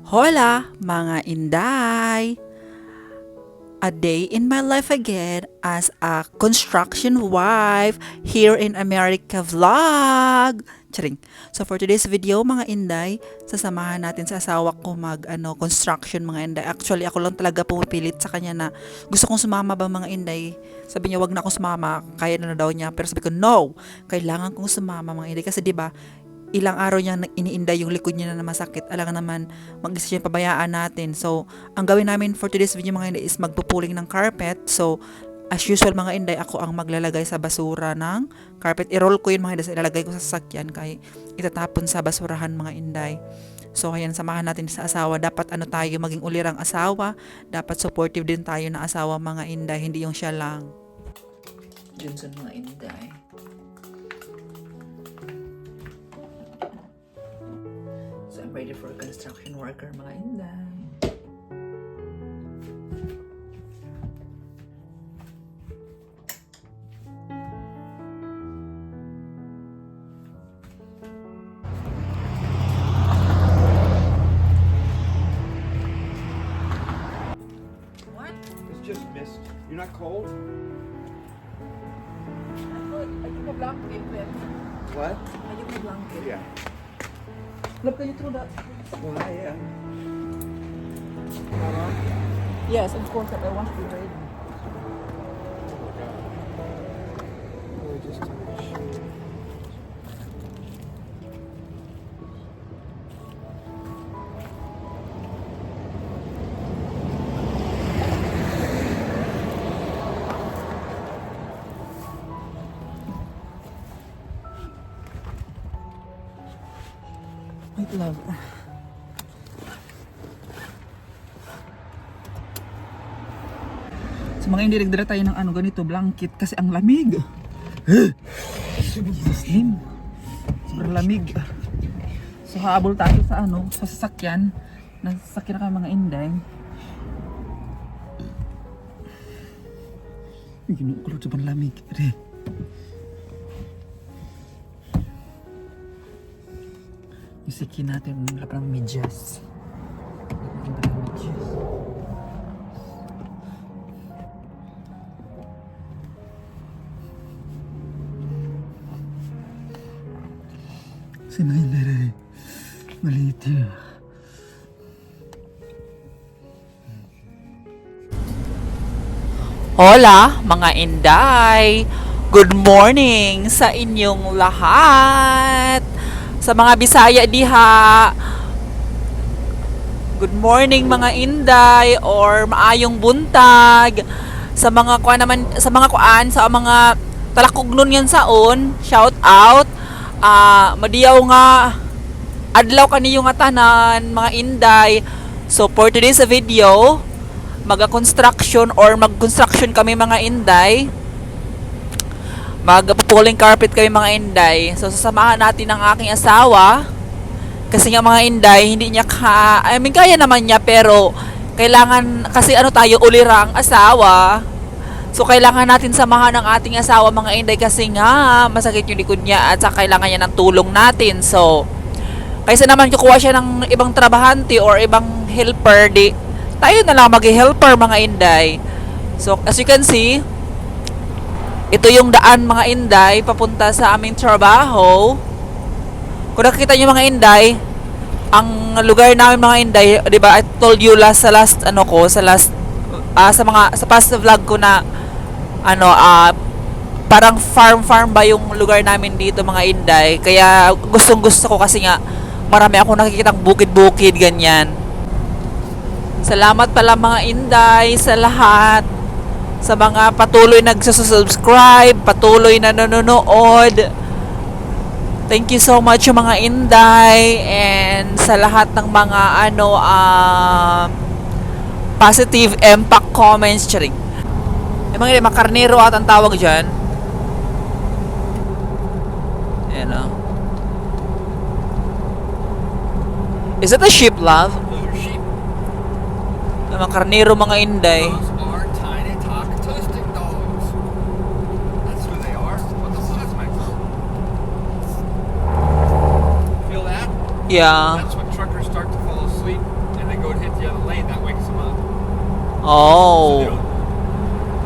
Hola, mga inday! A day in my life again as a construction wife here in America vlog. Charing. So for today's video, mga inday, sasamahan natin sa asawa ko construction, mga inday. Actually, ako lang talaga pumipilit sa kanya na gusto kong sumama ba, mga inday. Sabi niya, wag na ako sumama, kaya na daw niya. Pero sabi ko, no, kailangan kong sumama, mga inday. Kasi 'di ba, ilang araw niya iniinday yung likod niya na masakit. Alangan naman, mag-isa siya pabayaan natin. So, ang gawin namin for today's video, mga inday, is magpupuling ng carpet. So, as usual, mga inday, ako ang maglalagay sa basura ng carpet. I-roll ko yun, mga inday, ilalagay ko sa sasakyan kaya itatapon sa basurahan, mga inday. So, ayan, samahan natin sa asawa. Dapat tayo, maging ulirang asawa. Dapat supportive din tayo na asawa, mga inday. Hindi yung siya lang. Johnson, mga inday. So, I'm ready for a construction worker, mga inday. What? It's just mist. You're not cold? I took a blanket, but What? I took a blanket. Yeah. Look, can you throw that? Well, yeah. Yes, of course, I want to be ready. Really just touch. Wait lang. So mga hindi nagdala tayo ng ganito, blanket kasi ang lamig. Jesus name. Sobrang lamig. So haabol tayo sa sa sasakyan. Nasasakyan na kami, mga inday. Ay, ginukulot sa lamig. Isikin natin ang lapang medyas. Sinay maliit yun. Hola, mga inday! Good morning sa inyong lahat! Sa mga Bisaya diha, good morning mga inday or maayong buntag. Sa mga sa mga talakugnon yan saon, shout out. Madiyaw nga adlaw kaniyo nga tanan, mga inday. So for today's video, mag-construction kami, mga inday. Mag-pulling carpet kami, mga inday. So sasamahan natin ang aking asawa kasi nga, mga inday, hindi niya kaya naman niya, pero kailangan kasi tayo, ulirang asawa. So kailangan natin samahan ng ating asawa, mga inday, kasi nga masakit yung likod niya at saka kailangan niya ng tulong natin. So kaysa naman kukuha siya ng ibang trabahante or ibang helper, tayo na lang mag-helper, mga inday. So as you can see, ito yung daan, mga inday, papunta sa aming trabaho. Kung nakikita nyo, mga inday, ang lugar namin, mga inday, 'di ba? I told you sa past vlog ko na parang farm ba yung lugar namin dito, mga inday. Kaya gustong-gusto ko kasi nga marami ako nakikitang bukid-bukid ganyan. Salamat pala, mga inday, sa lahat, sa mga patuloy nagsusubscribe, patuloy na nanonood. Thank you so much, mga inday, and sa lahat ng mga positive impact comments. Charing. Yung mga karnero at ang tawag dyan. Ayan o. Is that a sheep, love? Those are sheep. Yung mga karnero, mga inday. Those are tiny talk-toasting dogs. That's who they are. What the plasmic. Feel that? Yeah. That's when truckers start to fall asleep and Oh, I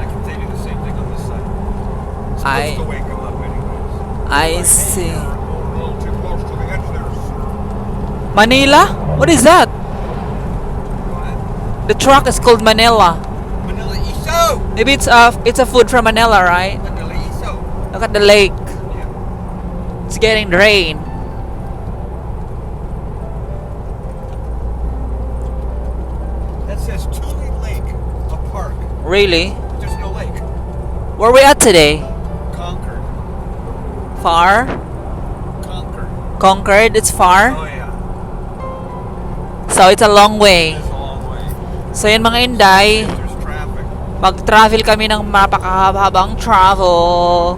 can tell you the same thing on this side. It's I- supposed to wake them up anyways. I Like, see. hey, you're a little too close to the edge there, sir. Manila? What is that? What? The truck is called Manila. Manila Iso! Maybe it's a food from Manila, right? Manila Iso. Look at the lake. Yeah. It's getting rain. That says Tule Lake, a park. Really? There's no lake. Where we at today? Concord. Far? Concord. Concord? It's far? Oh yeah. So it's a long way. It's a long way. So yun mga Inday, There's traffic. mag-travel kami ng mapakahabang travel.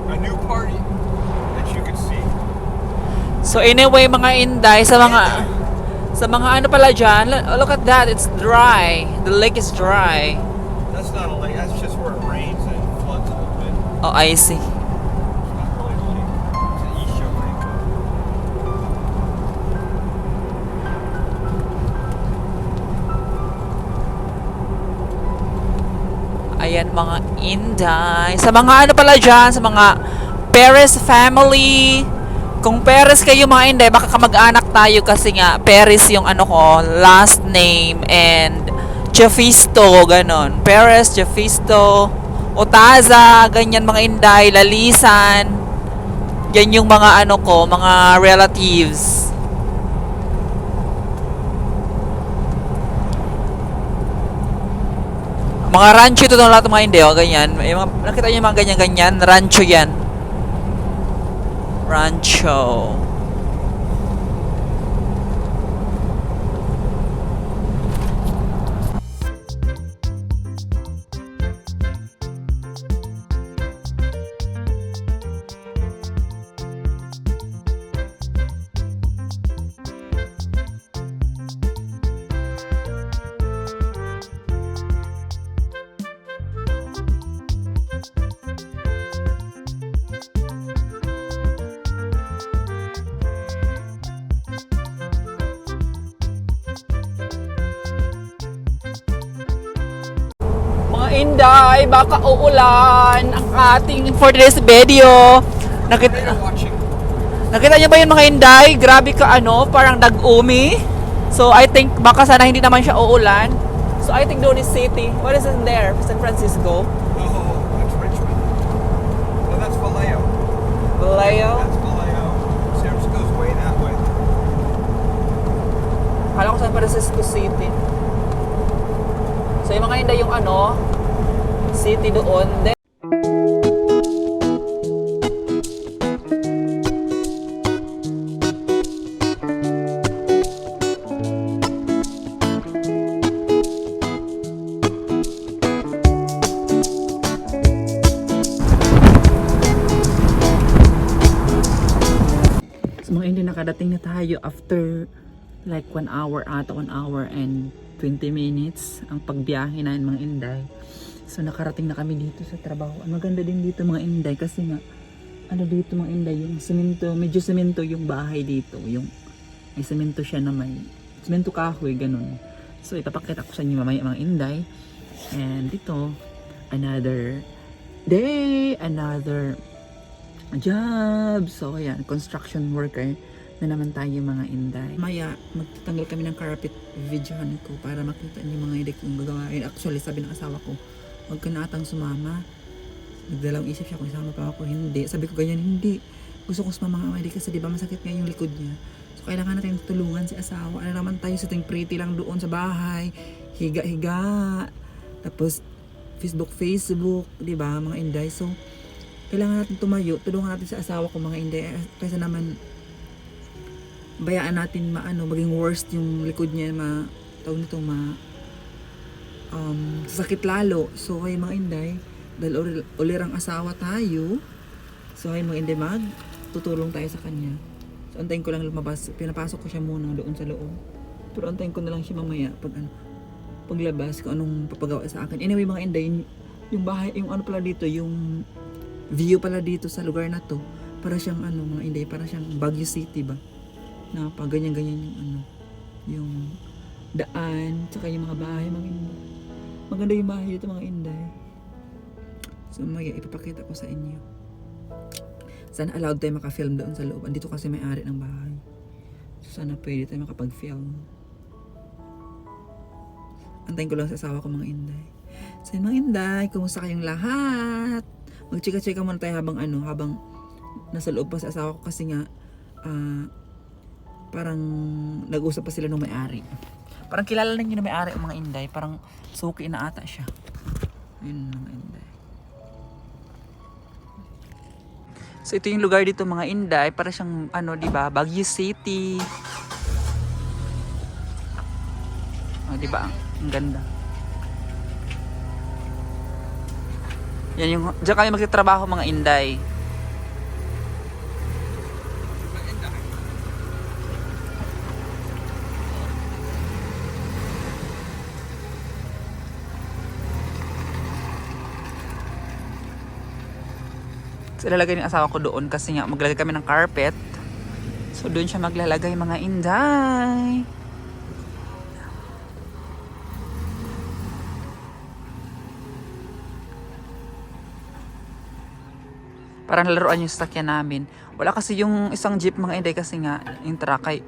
A new party that you can see. So anyway mga Inday, sa mga ano pala dyan, look at that, it's dry. The lake is dry. That's not a lake. That's just where it rains and floods a little bit. Oh, I see. It's not really a lake. It's an Isho Lake. Ayan mga Inday. Sa mga ano pala dyan, sa mga Perez family. Kung Perez kayo mga Inday, baka kamag-anak tayo kasi nga Perez yung ano ko, last name, and Jafisto, ganon. Perez, Jafisto, Otaza, ganyan mga Inday, Lalisan. Yan yung mga ano ko, mga relatives. Mga rancho ito na lahat ng mga Inday, oh, ganyan. May mga, nakita niyo yung mga ganyan-ganyan, rancho yan. Rancho. Mga Inday, baka uulan ang ating for today's video. Nakita, They're watching. nakita niyo ba yun mga Inday? Grabe ka ano, parang nag-umi. So I think baka sana hindi naman siya uulan. So I think doon is city. What is in there? San Francisco? Oh, that's Richmond. No, that's Vallejo. Vallejo? That's Vallejo. San Francisco's way that way. Kala ko San Francisco City. So yung mga Inday yung ano, city doon. Then, so mga Inday, nakadating na tayo after like 1 hour ata, 1 hour and 20 minutes ang pagbiyahe na mga Inday. So nakarating na kami dito sa trabaho. Ang maganda din dito mga Inday kasi nga ano dito mga Inday, yung semento, medyo semento yung bahay dito, yung may semento siya na may semento kahoy ganun. So ipapakita ko sa inyo mamaya mga Inday. And dito another day, another job. So ayan, construction worker na naman tayo mga Inday. Maya, magtatanggal kami ng carpet, videohan ko para makita niyo mga Inday kung gagawin. Actually, sabi ng asawa ko, huwag ka na atang sumama. Nagdalawang isip siya kung isama pa ako. Hindi. Sabi ko ganyan, hindi. Gusto ko sumama mga Inday kasi diba masakit nga yung likod niya. So kailangan natin tulungan si asawa. Ano naman tayo sa ting pretty lang doon sa bahay. Higa-higa. Tapos, Facebook, diba mga Inday. So, kailangan natin tumayo. Tulungan natin sa asawa ko mga Inday. Kaysa naman, bayaan natin maging worst yung likod niya, sasakit lalo. So ay mga Inday, dahil ulirang asawa tayo, so ay mga Inday, tutulong tayo sa kanya. So antayin ko lang lumabas, pinapasok ko siya muna doon sa loob, pero antayin ko na lang siya mamaya paglabas kung anong papagawa sa akin. Anyway mga Inday, yung bahay, yung ano pala dito, yung view pala dito sa lugar na to, para siyang mga Inday, para siyang Baguio City ba. na pa ganyan-ganyan yung ano, yung daan, tsaka yung mga bahay, mga inday. Maganda yung bahay dito mga inday. So maya ipapakita ko sa inyo. Sana allowed tayo maka-film doon sa loob. Andito kasi may-ari ng bahay. So sana pwede tayo makapag-film. Antayin ko lang sa asawa ko mga inday. So yun, mga inday, kumusta kayong lahat? Magchika-chika muna tayo habang nasa loob pa sa asawa ko kasi nga parang nag-usap pa sila ng may-ari. Parang kilala na niyo na may-ari ang mga inday. Parang suki na ata siya. Yun mga inday. So ito yung lugar dito mga inday. Para siyang ano, di ba? Baguio City. Oh, di ba? Ang ganda. Yan yung diyan kami magtatrabaho mga inday. So, ilalagay ng asawa ko doon kasi nga maglalagay kami ng carpet. So, doon siya maglalagay mga inday. Parang laruan yung sasakyan namin. Wala kasi yung isang jeep mga inday kasi nga yung truck ay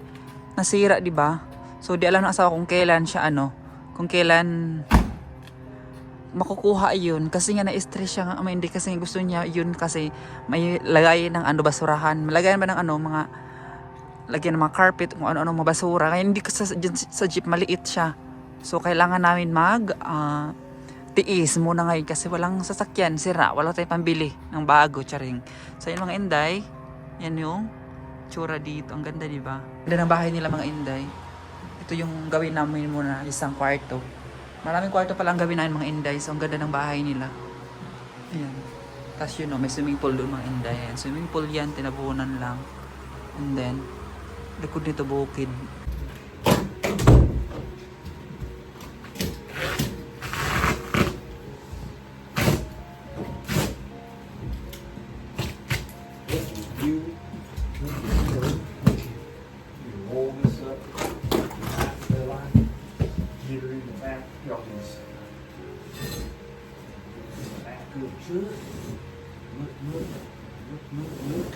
nasira, di ba? So, di alam ng asawa kung kailan siya kung kailan makukuha yun kasi nga na-stress siya nga hindi kasi gusto niya yun kasi may lagay ng basurahan, malagayan ba ng mga lagyan ng mga carpet kung ano-ano mga basura kaya hindi kasi sa jeep maliit siya, so kailangan namin tiis muna ngayon kasi walang sasakyan, sira, wala tayong pambili ng bago, charing. So yun mga inday, yan yung tsura dito, ang ganda diba, ganda ng bahay nila mga inday. Ito yung gawin namin muna, isang kwarto. Maraming kwarto palang gawin namin mga inday. So, ang ganda ng bahay nila. Ayan. Tapos yun, may swimming pool doon mga inday. Ayan. Swimming pool yan, tinabunan lang. And then, likod nito bukid. You roll this up, the line, get her in the back, y'all can back of the truck. Look.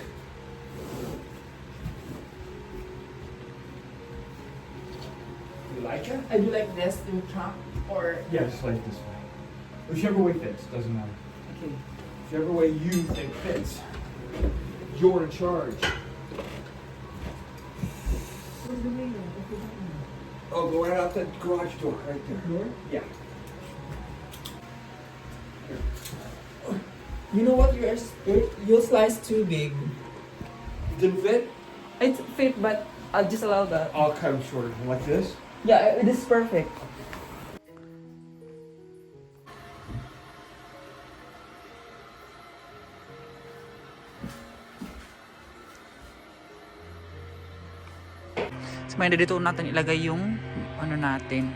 You like it? I do like this, the trunk, or... Yeah, just like this way. Whichever way fits, doesn't matter. Okay. Whichever way you think fits. You're in charge. Oh, go right out that garage door, right there. Door? Yeah. You know what? Your slice too big. Didn't fit? It's fit, but I'll just allow that. I'll cut them shorter, like this. Yeah, it is perfect. So, may dito natin ilagay yung natin.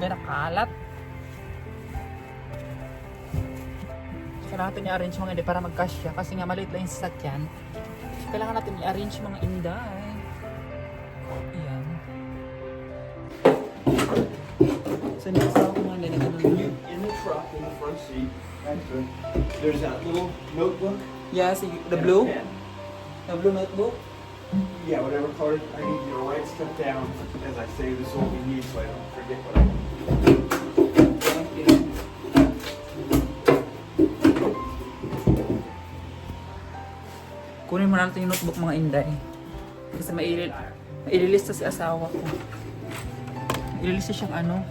May nakalat. So, natin i-arrange mga hindi para mag-cash kasi nga maliit lang yung sasakyan. So, kailangan natin i-arrange mga inday. Ayan. So, nakasawa ko mga hindi In the truck, in the front seat, right there, there's that little notebook. Yes, the and a blue. pen. The blue notebook. Yeah, whatever color. I need you to write stuff down as I say this is what we need so I don't forget what I need. Kunin mo natin yung notebook mga inday. Kasi maililista si asawa ko. Ililista siyang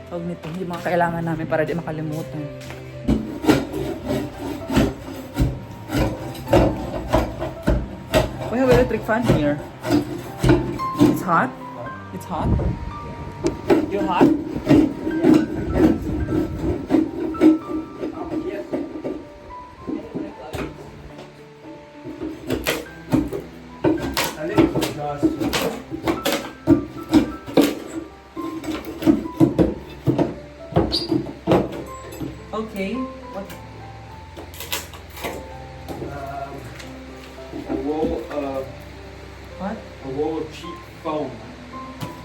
tawag nito, yung mga kailangan namin para di makalimutan. We have electric fan here. It's hot? It's hot? You're hot? Okay. What? A roll of What? cheap foam.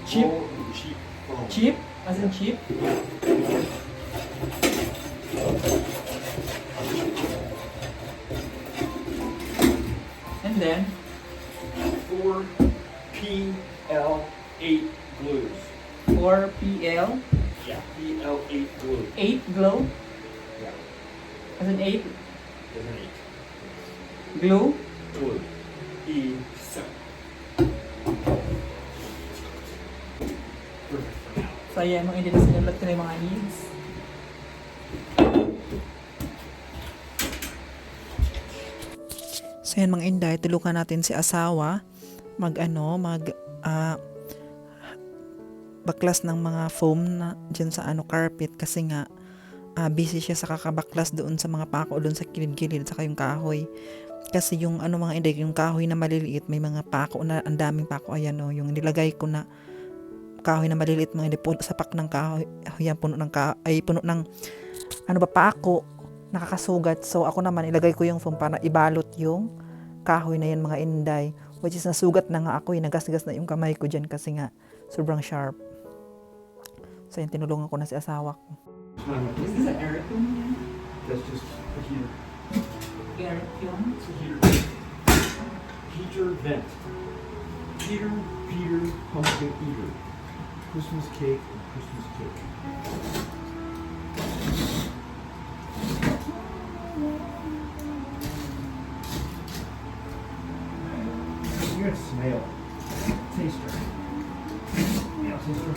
Cheap? Roll of cheap foam. Cheap? As in cheap? And then? 4 PL8 glues. 4 PL? Yeah. PL8 glue. 8 glow? Yeah. As in 8 There's an 8. glue? Glue. E7. Perfect for now. So ayan, mga hindi na sinulat ko na yung mga needs. So yan mga inday, tulukan natin si asawa baklas ng mga foam na dyan sa carpet kasi nga busy siya sa kakabaklas doon sa mga pako doon sa kilid-kilid saka yung kahoy. Kasi yung mga inday, yung kahoy na maliliit, may mga pako na, ang daming pako, ayan yung nilagay ko na kahoy na maliliit, mga hindi, sapak ng kahoy, yan, puno ng pako, nakakasugat. So ako naman, ilagay ko yung foam para ibalot yung kahoy na yan mga inday, which is nasugat na nga ako, nagasgas na yung kamay ko dyan kasi nga sobrang sharp. So yan, tinulungan ko na si asawa ko. Is this an air tune? That's just a heater. Air tune? It's a heater. Heater vent. Peter pumpkin eater. Christmas cake and Christmas cake. You gotta smell. Taster. Yeah, taster.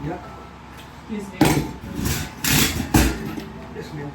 Yep. Excuse me. Yes, ma'am.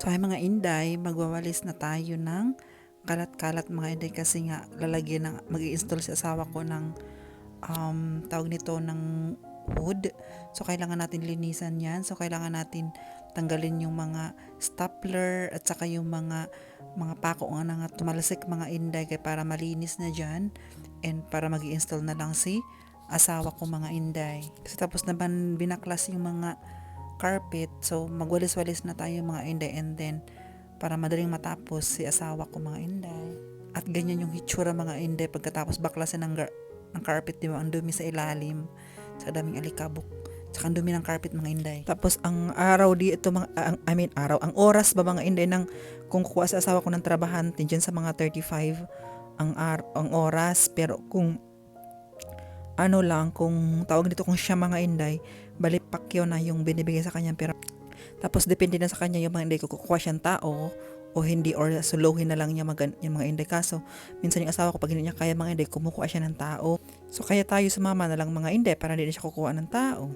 So ay mga inday, magwawalis na tayo ng kalat-kalat mga inday kasi nga lalagyan ng, mag-i-install si asawa ko ng tawag nito ng wood. So kailangan natin linisan yan. So kailangan natin tanggalin yung mga stapler at saka yung mga pako nga tumalasik mga inday kaya para malinis na dyan and para mag-i-install na lang si asawa ko mga inday. Kasi tapos naman binaklas yung mga carpet, so magwalis-walis na tayo mga inday and then para madaling matapos si asawa ko mga inday. At ganyan yung hitsura mga inday pagkatapos baklasin ng carpet, di ba? Ang dumi sa ilalim, sa daming alikabok, saka ang dumi ng carpet mga inday. Tapos ang araw dito ang oras ba mga inday ng kung kukuha sa asawa ko ng trabahante dyan sa mga 35 ang oras, pero kung kung tawag dito kung siya mga inday, balipakyo na yung binibigay sa kanya pera. Tapos depende na sa kanya yung mga inday kung kukuha siyang tao o hindi, or suluhin na lang niya yung mga inday. Kaso minsan yung asawa ko pag hindi niya kaya mga inday, kumukuha siya ng tao. So kaya tayo sumama na lang mga inday para hindi na siya kukuha ng tao.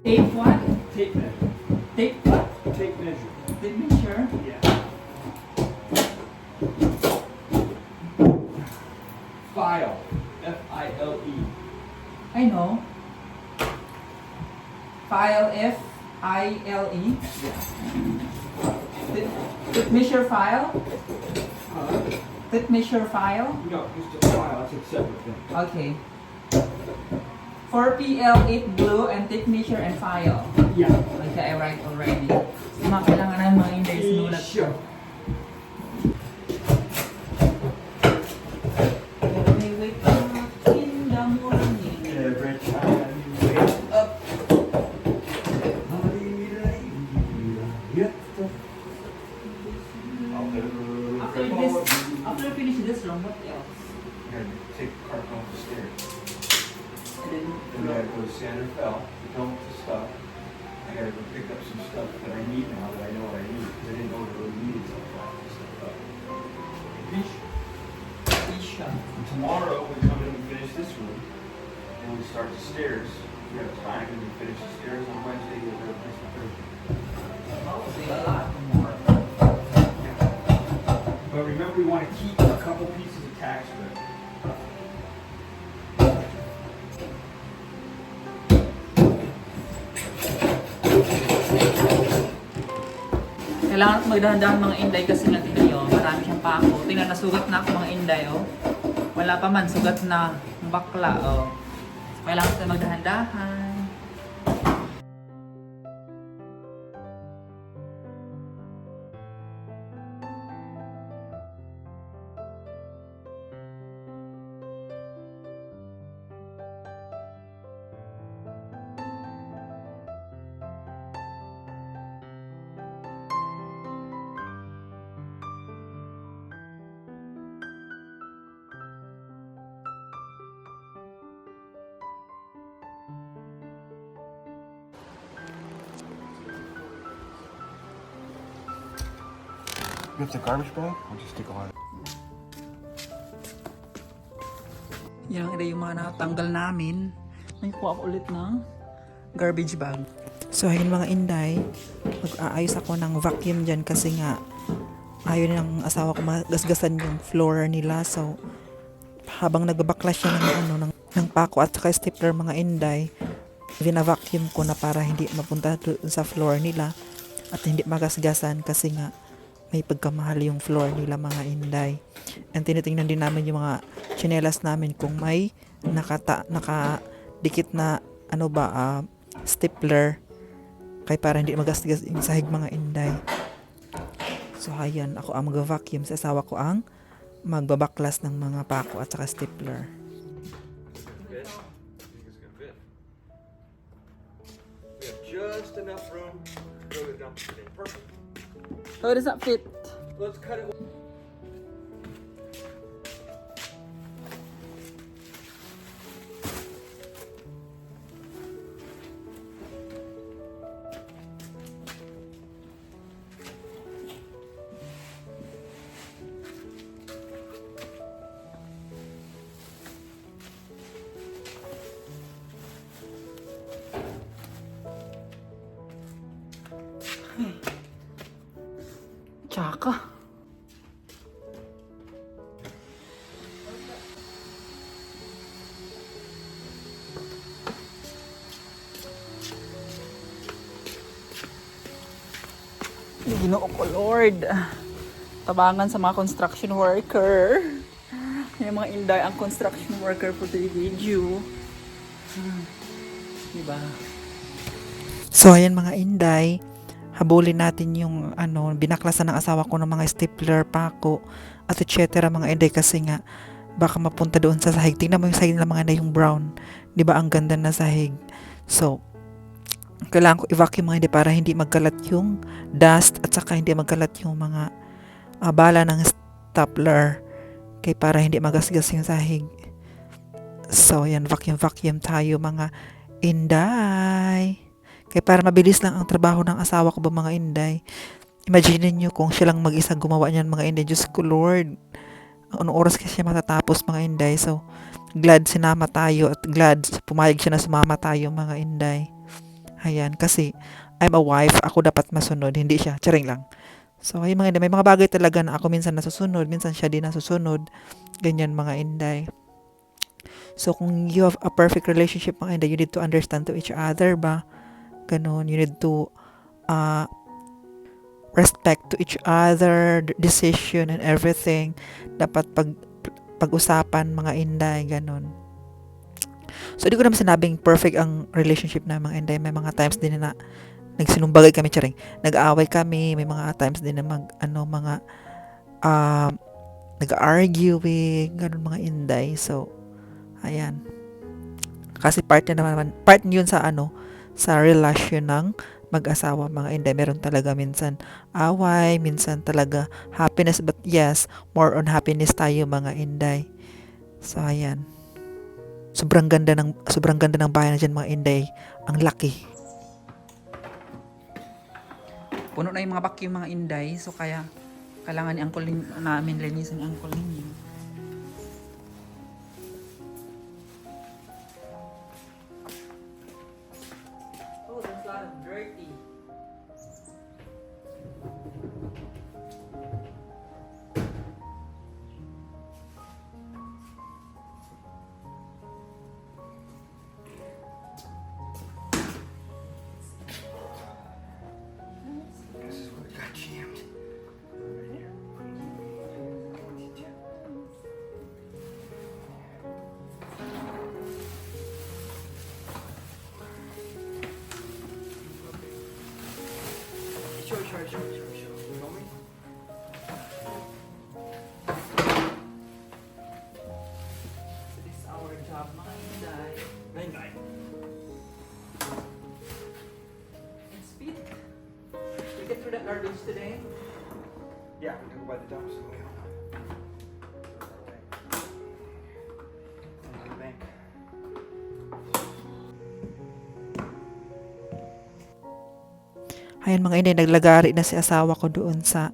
Tape what? Tape measure. Tape what? Tape measure. Tape measure? Yeah. File. F-I-L-E. I know. File F-I-L-E. Tape measure file. Tape measure file. No, just a file. It's a separate thing. Okay. 4PL, 8 blue, and tape measure and file. Yeah. Okay, I write already. Mga kailangan na mga inday sinulat ko. Sure. Every wake up in the morning. Every time you wake Up. After finish this room, what else? Take the cart off the stairs. And then, Then we gotta go to Santa Fe to dump the stuff. I gotta go pick up some stuff that I need now that I know what I need. Because I didn't know what I really needed until I got this stuff up. Isha. And tomorrow we come in and finish this room. And we start the stairs. We have time and we finish the stairs on Wednesday. We'll go finish the Thursday. Oh, so a lot more. But remember, we want to keep a couple pieces of tax credit. Kailangan magdahan-dahan mga inday kasi nga tingnan nyo, marami siyang pako. Tingnan, nasugat na ako mga inday, oh. Wala pa man, sugat na ang bakla, oh. Kailangan tayo magdahan-dahan. You have the garbage bag? Or just stick a lot? Yan ang yung mga natanggal namin. May kuha ako ulit ng garbage bag. So, ayun mga inday, mag-aayos ako ng vacuum dyan kasi nga ayaw ng asawa ko magasgasan yung floor nila. So, habang nagbabaklas siya ng pako at saka stapler mga inday, vina-vacuum ko na para hindi mapunta sa floor nila at hindi magasgasan kasi nga may pagkamahal yung floor nila mga inday. And tinitingnan din namin yung mga tsinelas namin kung may nakadikit na stapler kay para hindi magasgas yung sahig mga inday. So ayan, ako ang mag-vacuum, sa asawa ko ang magbabaklas ng mga pako at saka stapler. Fit? I think it's gonna fit. We have just enough room to throw the dumpster in. Perfect. How does that fit? Let's cut it. Tsaka. Ginoo ko, Lord. Tabangan sa mga construction worker. Yung mga inday ang construction worker for the video. Diba? So, ayan mga inday. Habulin natin yung binaklasan ng asawa ko ng mga stapler, pako, at etc. mga inday kasi nga baka mapunta doon sa sahig. Tingnan mo yung sahig ng mga inday, yung brown. Diba ang ganda na sahig? So, kailangan ko i-vacuum mga inday para hindi magkalat yung dust at saka hindi magkalat yung mga bala ng stapler kay para hindi magasgas yung sahig. So, yan, vacuum tayo mga inday. Kaya para mabilis lang ang trabaho ng asawa ko ba mga inday. Imagine niyo kung siya lang mag-isa gumawa niyan mga inday. Diyos ko Lord. Anong oras kasi siya matatapos mga inday. So, glad sinama tayo at glad pumayag siya na sumama tayo mga inday. Ayan, kasi I'm a wife. Ako dapat masunod. Hindi siya. Charing lang. So, ay mga inday. May mga bagay talaga na ako minsan nasusunod. Minsan siya din nasusunod. Ganyan mga inday. So, kung you have a perfect relationship mga inday, you need to understand to each other ba? Ganun, you need to uh, respect to each other, decision and everything. Dapat pag-usapan mga Inday, ganun. So, di ko naman sinabing perfect ang relationship na mga Inday. May mga times din na nagsinumbagay kami, charing. Nag-aaway kami, may mga times din na nag-arguing, ganun mga Inday. So, ayan. Kasi part yun sa relasyon ng mag-asawa mga Inday. Meron talaga minsan away, minsan talaga happiness, but yes, more on happiness tayo mga Inday. So, ayan. Sobrang ganda ng bahay na dyan mga Inday. Ang laki. Puno na yung mga vacuum mga Inday, so kaya kailangan ni Uncle namin linisin ni Uncle ninyo. Oh, there's a lot of dirty. This is where it got jammed. Right here. Sure. Show me. So this is our job mga Inday. Night. And speed. We get through the garbage today. Yeah, we took by the dumps. Bank. Ayan mga Inday, naglagari na si asawa ko doon sa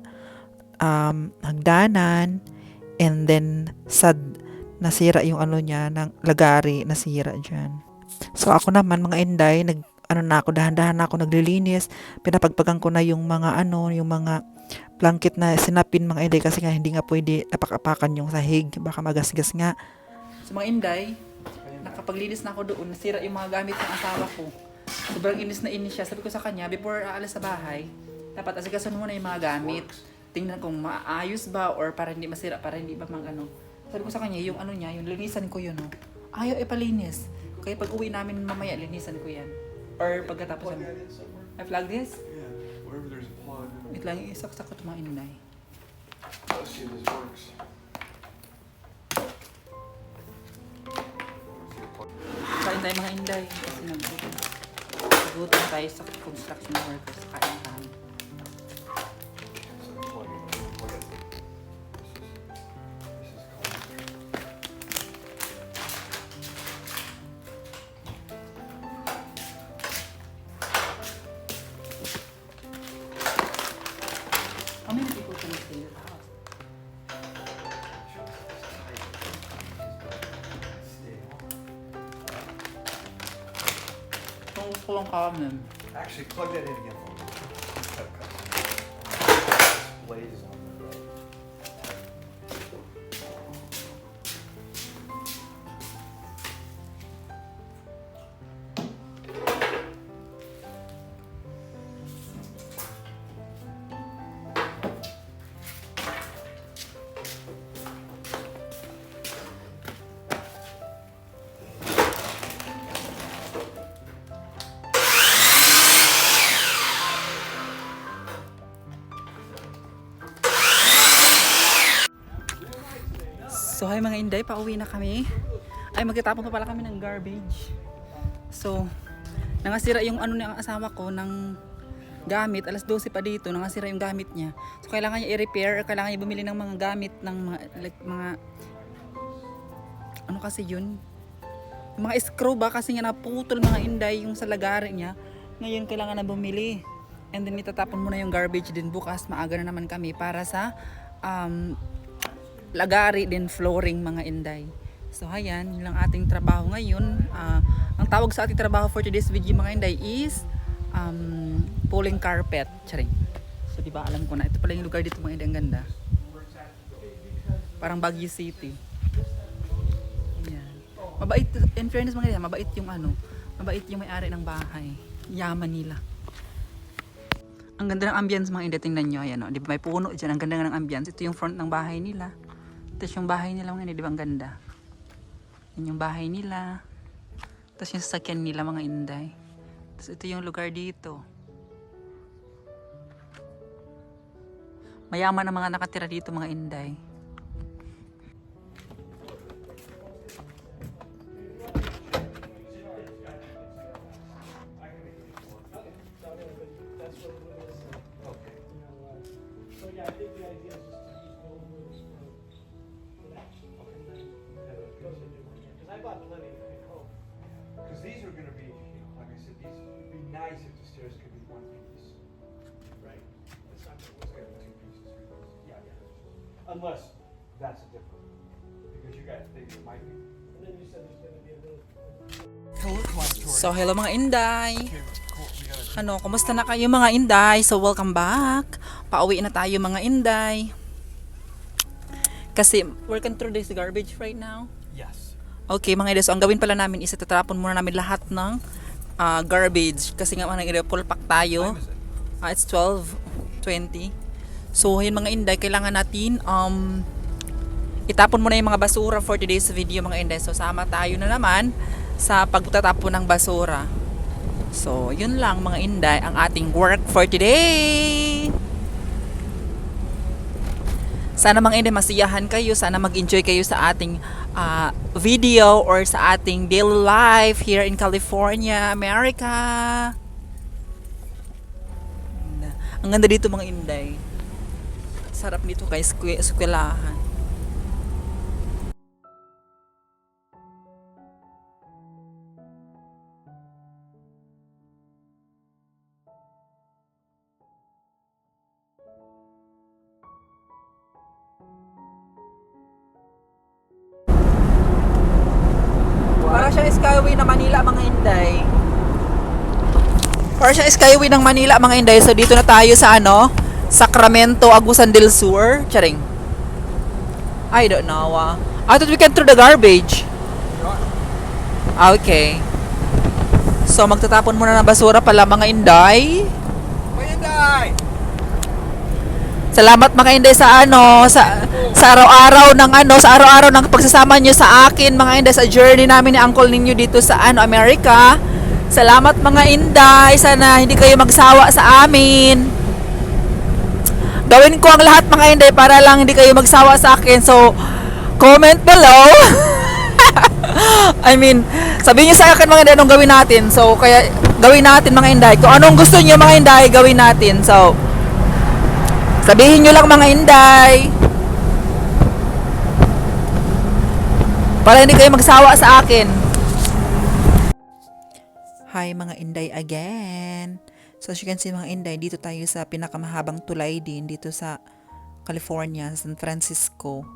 hagdanan, and then nasira yung niya ng lagari, nasira dyan. So ako naman mga Inday, dahan-dahan na ako naglilinis, pinapagpagan ko na yung mga blanket na sinapin mga Inday, kasi nga hindi nga pwede apak-apakan yung sahig, baka magasgas nga. So mga Inday, nakapaglinis na ako doon, nasira yung mga gamit ng asawa ko. Sobrang inis na inis siya. Sabi ko sa kanya, before aalis sa bahay, dapat asikasan mo na yung mga gamit. Tingnan kung maayos ba or para hindi masira, para hindi ba Sabi ko sa kanya, yung yung linisan ko yun, oh. Ayaw ipalinis. Kaya pag uwi namin mamaya, linisan ko yan. Or pagkatapos Plug that in somewhere. I plug this? Yeah, wherever there's a plug. Wait lang, isaksak ko ito mga Inday. Let's see if this works. Kain tayo mga Inday. Kasi nagutom tayo sa construction workers. Kain tayo. So plug it. Plug it. This is called. How many people can stay in your house? Kung gusto ko lang kanin. Actually, plug that in again for me. Cut. Blade is on the right. So, hi mga Inday, pauwi na kami. Ay, magtatapon pa pala kami ng garbage. So, nangasira yung ng asawa ko ng gamit. Alas 12 pa dito, nangasira yung gamit niya. So, kailangan niya i-repair, or kailangan niya bumili ng mga gamit ng mga kasi yun? Yung mga screw ba, kasi nga naputol mga Inday yung sa lagari niya. Ngayon, kailangan na bumili. And then, itatapon mo na yung garbage din bukas. Maaga na naman kami para sa lagari din, flooring mga Inday. So ayan, yun lang ating trabaho ngayon. Ang tawag sa ating trabaho for today's video mga Inday is pulling carpet. Charing. So diba alam ko na, ito pala yung lugar dito mga Inday, ang ganda. Parang Baguio City. Ayan. Mabait, in fairness mga Inday, mabait yung mabait yung may-ari ng bahay. Yaman nila. Ang ganda ng ambience mga inday, tingnan nyo. Ayan, di ba may puno dyan? Ang ganda ng ambience. Ito yung front ng bahay nila. Tapos yung bahay nila mga inday, di ba ang ganda? Yan yung bahay nila. Tapos yung sasakyan nila mga inday. Tapos ito yung lugar dito. Mayaman ang mga nakatira dito mga inday. Because these are going to be, like I said, these would be nice if the stairs could be one piece. Right. It's not going to be two pieces, three pieces. Yeah, yeah. Unless that's a different. Because you guys think it might be. And then you said there's going to be a little. So hello mga inday. Ano, kumusta na kayo mga inday? So welcome back. Pauwi na tayo mga inday. Kasi working through this garbage right now. Yes. Okay mga inday, so ang gawin pala namin is tatapon muna namin lahat ng garbage. Kasi nga mga inday, full pack tayo. It's 12:20. So yun mga inday, kailangan natin itapon muna yung mga basura for today's video mga inday. So sama tayo na naman sa pagtatapon ng basura. So yun lang mga inday, ang ating work for today. Sana mga inday masiyahan kayo, sana mag-enjoy kayo sa ating video or sa ating daily life here in California, America. Ang ganda dito mga inday. Sarap nito kay eskwelahan. Para siyang skyway na Manila mga inday. Para siyang skyway ng Manila mga inday. So dito na tayo sa Sacramento, Agusan del Sur. Charing. I don't know. I thought we can throw the garbage. Okay. So magtatapon muna ng basura pala mga inday. Inday! Salamat mga inday sa sa araw-araw ng sa araw-araw ng pagsasama niyo sa akin mga inday sa journey namin ni uncle ninyo dito sa Amerika. Salamat mga inday, sana hindi kayo magsawa sa amin. Gawin ko ang lahat mga inday para lang hindi kayo magsawa sa akin. So comment below. I mean, sabihin niyo sa akin mga inday anong gawin natin. So kaya gawin natin mga inday. Kung anong gusto niyo mga inday, gawin natin. So sabihin nyo lang mga inday para hindi kayo magsawa sa akin. Hi mga inday again. So as you can see mga inday, dito tayo sa pinakamahabang tulay din dito sa California, San Francisco.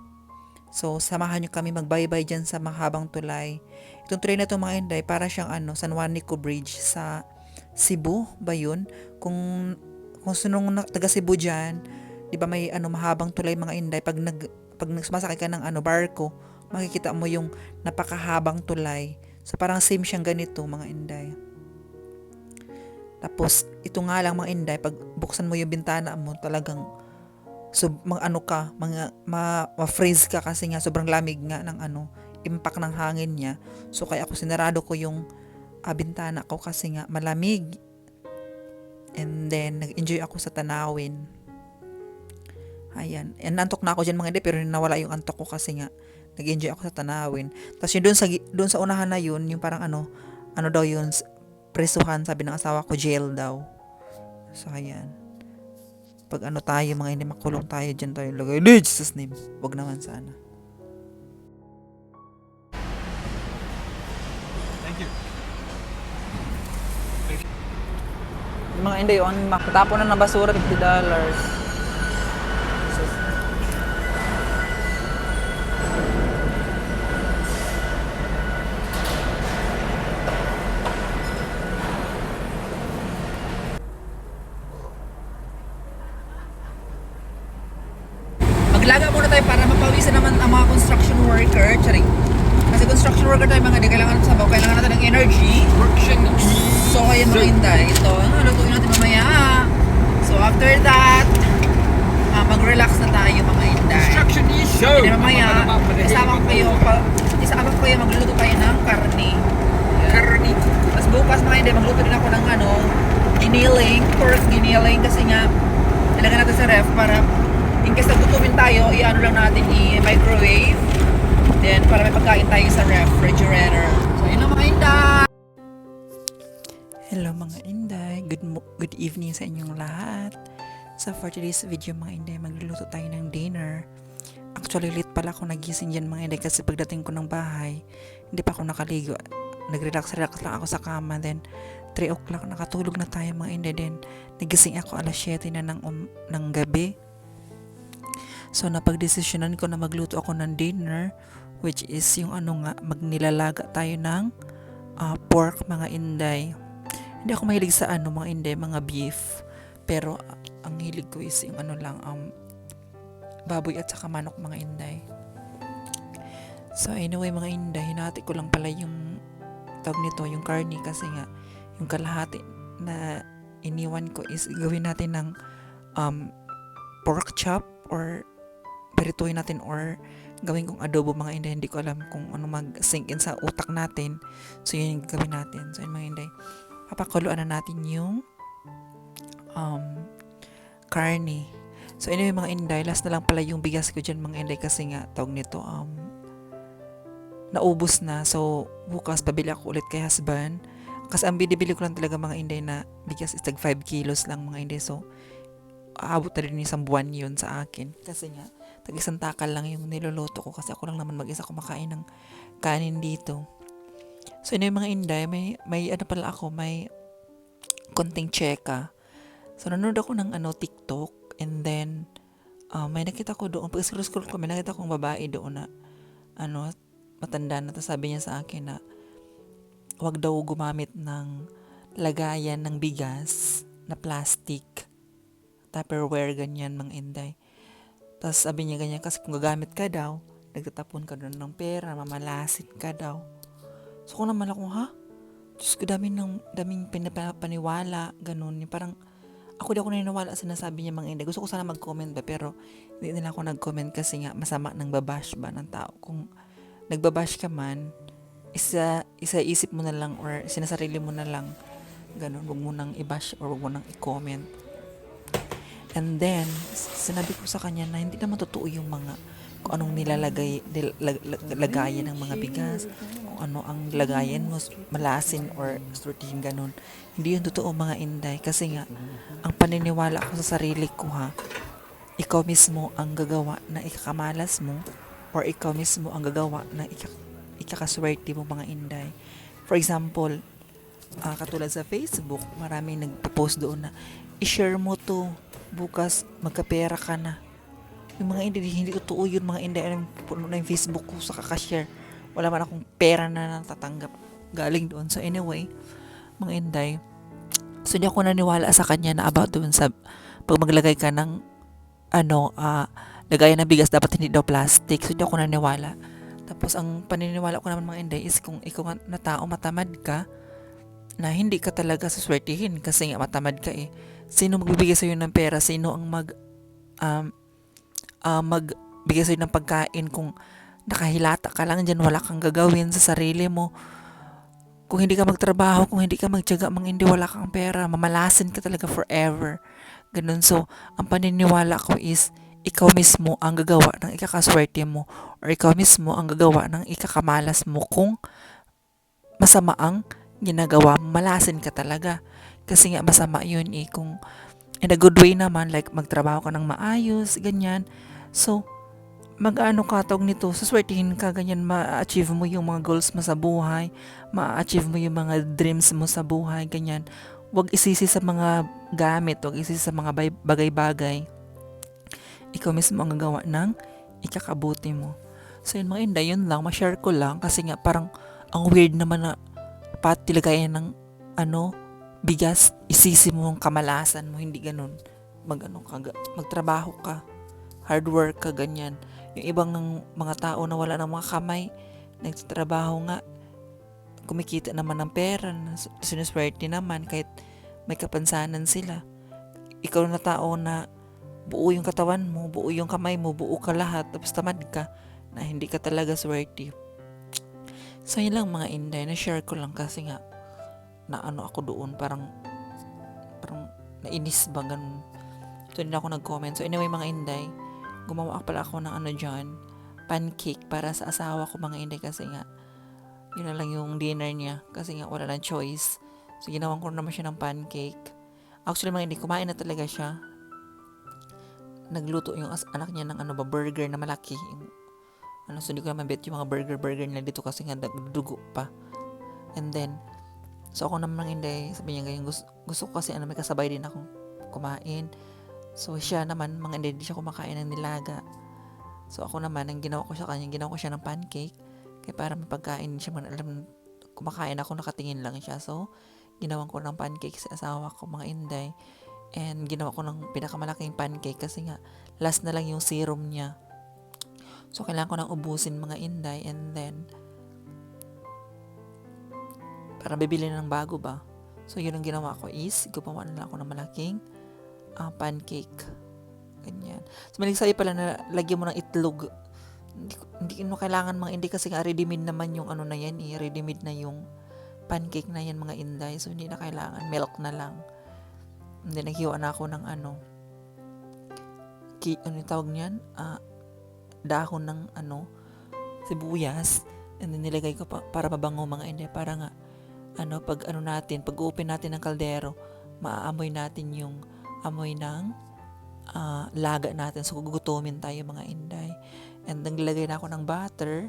So samahan nyo kami magbaybay dyan sa mahabang tulay. Itong tulay na ito mga inday, para siyang San Juanico Bridge sa Cebu ba yun? Kung sinong taga Cebu dyan, di ba may mahabang tulay mga inday, pag sumasakay ka ng barko, makikita mo yung napakahabang tulay. So parang same siyang ganito mga inday. Tapos ito nga lang mga inday, pag buksan mo yung bintana mo, talagang ma-freeze ka kasi nga sobrang lamig nga ng impact ng hangin niya. So kaya ako sinarado ko yung bintana ko kasi nga malamig. And then nag-enjoy ako sa tanawin. Ayan. And antok na ako dyan mga inday, pero nawala yung antok ko kasi nga nag-enjoy ako sa tanawin. Tapos yung doon sa unahan na yun, yung parang ano daw yun, presuhan, sabi ng asawa ko, jail daw. So ayan. Pag tayo mga inday, makulong tayo dyan tayo lagay. Jesus name. Wag naman sana. Thank you. Yung mga inday, ang makatapon na ng basura, $50. Maglaga muna tayo para mapawisan naman ang mga construction worker. Charing. Kasi construction worker tayo mga di, kailangan natin ng energy. Workshin So, kaya mga Inday, ito, lutuin natin mamaya. So, after that, mag-relax na tayo mga Inday. Construction is so. Hindi mamaya, isama ko kayo, magluluto tayo ng karne. Karni. Tapos bukas mga Inday, magluto din ako ng giniling, pork giniling kasi nga, ilagay natin sa ref para in case nagutumin tayo, i-ano lang natin, i-microwave. Then, para may pagkain tayo sa refrigerator. So, yun lang mga Inday! Hello mga Inday! Good evening sa inyong lahat. So, for today's video mga Inday, magluluto tayo ng dinner. Actually, late pala ako nagising dyan mga Inday kasi pagdating ko ng bahay, hindi pa ako nakaligo. Nag-relax lang ako sa kama. Then, 3 o'clock nakatulog na tayo mga Inday. Then, nagising ako alas 7 na ng gabi. So, napagdesisyonan ko na magluto ako ng dinner, which is yung magnilalaga tayo ng pork mga Inday. Hindi ako mahilig sa mga Inday, mga beef. Pero, ang hilig ko is yung baboy at saka manok mga Inday. So, anyway mga Inday, hinati ko lang pala yung tawag nito, yung karne kasi nga, yung kalahati na iniwan ko is gawin natin ng pork chop or perituin natin or gawin kong adobo mga Inday. Hindi ko alam kung ano mag-sink in sa utak natin. So, yun yung gawin natin. So, yun mga Inday, papakuluan na natin yung karne. So, anyway mga Inday, last na lang pala yung bigas ko dyan mga Inday kasi nga, tawag nito, naubos na. So, bukas pabili ako ulit kay husband. Kasi ang binibili ko lang talaga mga Inday na bigas is tag 5 kilos lang mga Inday. So, aabot na rin isang buwan yun sa akin. Kasi nga, tag isang takal lang yung niluluto ko kasi ako lang naman mag-isa kumakain ng kanin dito. So, yun yung mga Inday, may pala ako, may konting cheka. So, nanood ako ng TikTok and then, may nakita ko doon, pag scroll ko, may nakita kong babae doon na, matanda na, tapos sabi niya sa akin na, huwag daw gumamit ng lagayan ng bigas na plastic, Tupperware, ganyan mga Inday. Tapos sabi niya ganyan, kasi kung gagamit ka daw, nagtatapon ka doon ng pera, mamalasin ka daw. So, kung naman ako, Diyos ko, daming pinapaniwala, ganun. Yung parang, ako di ako naniniwala sa sinasabi niya mga Inday. Gusto ko sana mag-comment ba, pero hindi nila ako nag-comment kasi nga, masama ng babash ba ng tao. Kung nagbabash ka man, isa-isip mo na lang or sinasarili mo na lang, ganun, huwag mo nang i-bash or huwag mo nang i-comment. And then, sinabi ko sa kanya na hindi naman totoo yung kung anong lagayan ng mga bigas, kung ano ang lagayan mo, malasin or sortihin ganun. Hindi yun totoo mga Inday. Kasi nga, ang paniniwala ko sa sarili ko ikaw mismo ang gagawa na ikakamalas mo or ikaw mismo ang gagawa na ikakaswerte mo mga Inday. For example, katulad sa Facebook, maraming nagpo-post doon na i-share mo to, bukas magkapera ka na. Yung mga hindi totoo yun mga Inday. Puno na yung Facebook ko sa kakashare, wala man akong pera na natatanggap galing doon. So anyway mga Inday, so di ako naniwala sa kanya na about doon sa pag maglagay ka ng lagayan ng bigas dapat hindi daw plastic. So di ako naniwala. Tapos ang paniniwala ko naman mga Inday is kung ikaw na tao matamad ka, na hindi ka talaga suswertihin kasi nga matamad ka sino magbibigay sa'yo ng pera? Sino ang magbigay sa'yo ng pagkain kung nakahilata ka lang dyan, wala kang gagawin sa sarili mo? Kung hindi ka magtrabaho, kung hindi ka magtiyaga, hindi wala kang pera, mamalasin ka talaga forever. Ganun. So, ang paniniwala ko is ikaw mismo ang gagawa ng ikakaswerte mo or ikaw mismo ang gagawa ng ikakamalas mo kung masama ang ginagawa, malasin ka talaga. Kasi nga masama yun kung in a good way naman, like magtrabaho ka ng maayos, ganyan. So, tawag nito, suswertihin ka, ganyan, ma-achieve mo yung mga goals mo sa buhay, ma-achieve mo yung mga dreams mo sa buhay, ganyan. Huwag isisi sa mga gamit, huwag isisi sa mga bagay-bagay. Ikaw mismo ang gagawa ng ikakabuti mo. So, yun mga Inday, yun lang, ma-share ko lang kasi nga parang ang weird naman na pati lagayan ng bigas, isisi mo yung kamalasan mo, hindi ganun. Magtrabaho ka, hard work ka, ganyan. Yung ibang mga tao na wala ng mga kamay, nagtatrabaho nga, kumikita naman ng pera, sinuswerte naman kahit may kapansanan sila. Ikaw na tao na buo yung katawan mo, buo yung kamay mo, buo ka lahat, tapos tamad ka, na hindi ka talaga swerte. So yun lang mga Inday, na-share ko lang kasi nga, na ano ako doon, parang nainis ba, ganun. So hindi na ako nag-comment. So anyway mga Inday, gumawa pala ako ng dyan, pancake para sa asawa ko mga Inday, kasi nga, yun na lang yung dinner niya, kasi nga wala lang choice. So ginawan ko naman siya ng pancake. Actually mga Inday, kumain na talaga siya. Nagluto yung anak niya ng burger na malaki. So hindi ko naman bet yung mga burger nila dito kasi nga dugo pa. And then, so ako naman hindi, sabi niya ganyan, gusto ko kasi may kasabay din akong kumain. So siya naman, mga hindi siya kumakain ng nilaga. So ako naman, ang ginawa ko siya ng pancake. Kaya para may pagkain siya, alam, kumakain ako, nakatingin lang siya. So, ginawan ko ng pancake sa asawa ko, mga Inday. And ginawa ko ng pinakamalaking pancake kasi nga last na lang yung serum niya. So kailangan ko nang ubusin mga Inday, and then para bibili ng bago ba. So yun ang ginawa ko is gumawa na lang ako ng malaking pancake. Ganyan. So maligsabi pala na lagyan mo ng itlog. Hindi mo kailangan mga Inday kasi nga ready-made naman yung na yan ready-made na yung pancake na yan mga Inday. So hindi na kailangan, milk na lang. And then, naghiwa na ako ng ano yung tawag niyan? Dahon ng sibuyas. And then, nilagay ko para mabango mga Inday. Para nga, pag open natin ng kaldero, maaamoy natin yung amoy ng laga natin. So, gugutumin tayo mga Inday. And then, nilagay na ako ng butter.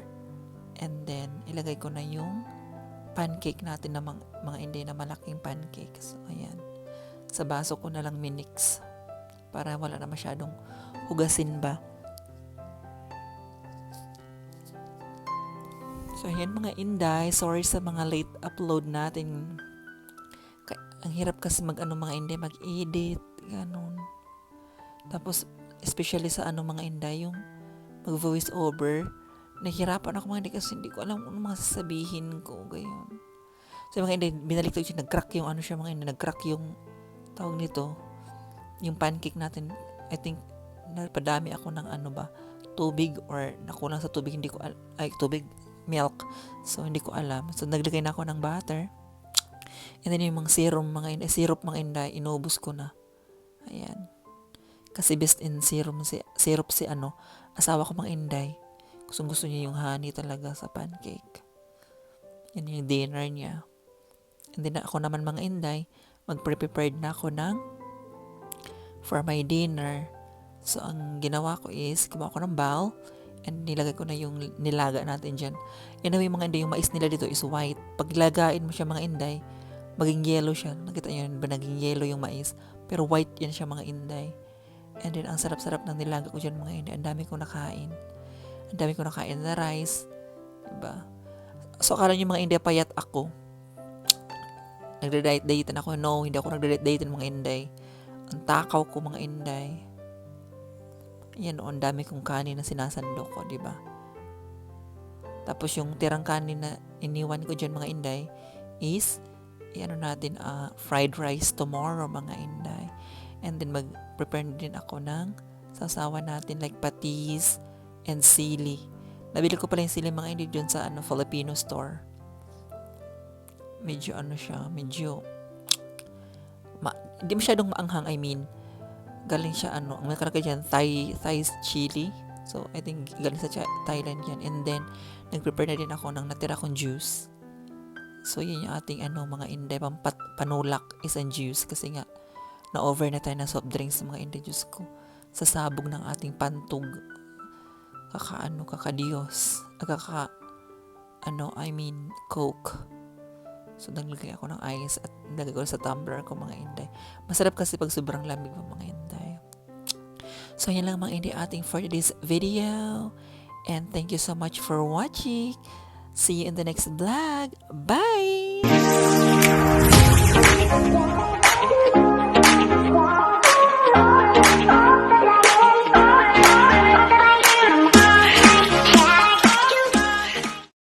And then, ilagay ko na yung pancake natin na mga Inday na malaking pancake. So, ayan. Sa baso ko na lang minix para wala na masyadong hugasin ba. So yan mga Inday, sorry sa mga late upload natin. Ang hirap kasi mga Inday, mag-edit, ganun. Tapos especially sa mga Inday, yung mag-voice over, nahihirapan ako mga Inday kasi hindi ko alam kung mga sasabihin ko, gayon. So mga Inday, binalik ko siya, nag-crack yung mga Inday, nag-crack yung tawag nito, yung pancake natin. I think napadami ako ng tubig, or nakulang sa tubig, milk. So hindi ko alam. So naglagay na ako ng butter. And then yung mga syrup mga Inday, inubos ko na. Ayan. Kasi best in syrup si asawa ko mga Inday. Gusto niya yung honey talaga sa pancake. Yan yung dinner niya. And then ako naman mga Inday, mag-prepared na ako for my dinner. So, ang ginawa ko is, gumawa ko ng bowl, and nilagay ko na yung nilaga natin dyan. Anyway, mga Inday, yung mais nila dito is white. Pag lagain mo siya mga Inday, maging yellow siya. Nakita nyo yun ba, naging yellow yung mais? Pero white yan siya mga Inday. And then, ang sarap-sarap ng nilaga ko dyan mga Inday. Ang dami kong nakain. Ang dami kong nakain na rice. Diba? So, akala nyo mga Inday, payat ako. Nagda-diet-diet ako. No, hindi ako nagda-diet mga Inday. Ang takaw ko mga Inday. Yan, ang dami kong kanin na sinasandok ko, di ba? Tapos yung tirang kanin na iniwan ko dyan mga Inday is natin fried rice tomorrow mga Inday. And then mag-prepare din ako ng sasawa natin like patis and sili. Nabili ko pala yung sili mga Inday dyan sa Filipino store. Medyo siya, hindi masyadong maanghang, galing siya ang nakalagay dyan, Thai chili. So, I think galing sa Thailand yan. And then, nag-prepare na din ako ng natira kong juice. So, yun yung ating mga Inday, panulak isang juice. Kasi nga, na-over na tayo ng soft drinks mga Inday, juice ko. Sa sabog ng ating pantog. Kakadiyos. Coke. So, naglagay ako ng ice at nilagay ko sa tumbler ko mga Inday. Masarap kasi pag sobrang lamig mga Inday. So, yan lang mga Inday ating for today's video. And thank you so much for watching. See you in the next vlog. Bye!